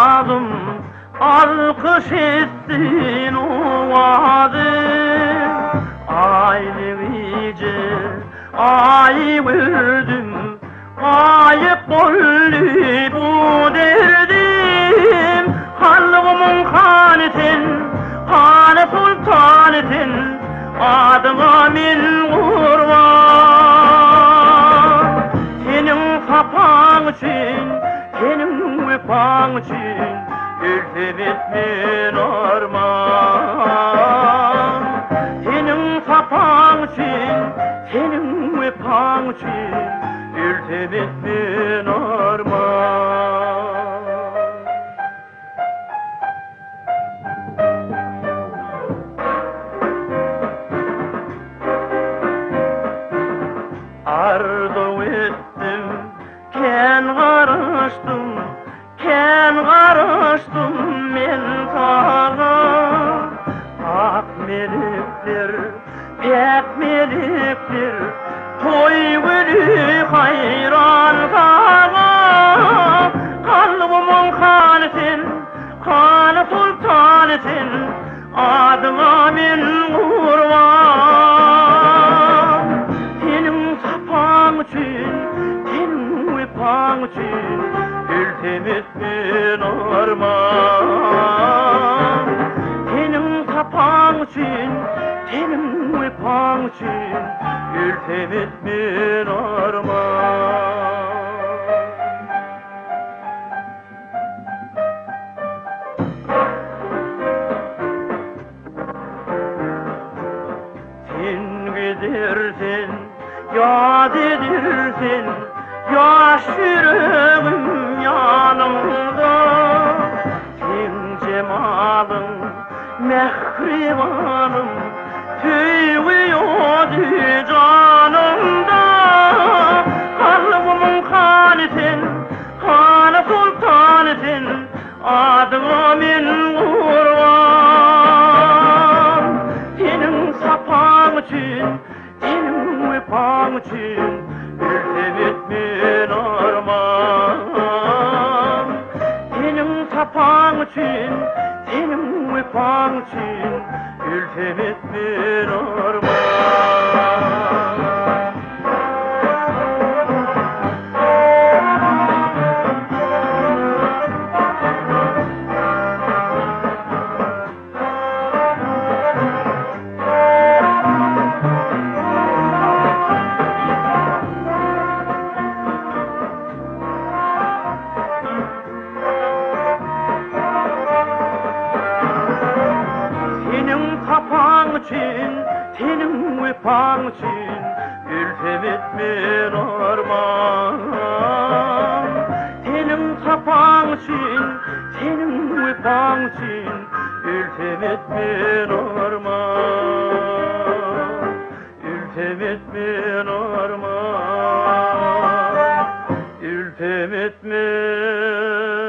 mazlum alkış etsin o adım. Aylıvice ay verdim, ayıp oldu bu derdim. Halkımın kanıtın, kanı sultanıtın, adıma min kurban. Senin sapan için, senin vefan için, ülfemet min arman. Senin sapan için, senin vefan için, ülfemet min arman. Arzu ettim, ken karıştım, ken karıştım men tağa. Ak melekler, pek melekler, toy gülü hayran tağa. Kalbımın kanıtın, kanı sultanıtın, adıma men kurban. Senin sapan için, senin vefan için, ülfemet min arman. Senin sapan için, senin vefan için, ülfemet min arman. Sen gidersin, yad edirsin, yaş yüreğim yanımda. Sen cemalın, mehribanım, tüyüyordu canımda. Kalbımın kanıtın, kanı sultanıtın, adıma min kurban. Senin sapan için, senin vefan için, ülfemet min arman. Senin sapan için, senin vefan için, ülfemet min arman. Senin sapan için, senin vefan için, ülfemet min arman. Senin sapan için, senin vefan için, ülfemet min arman. Ülfemet min arman, ülfemet min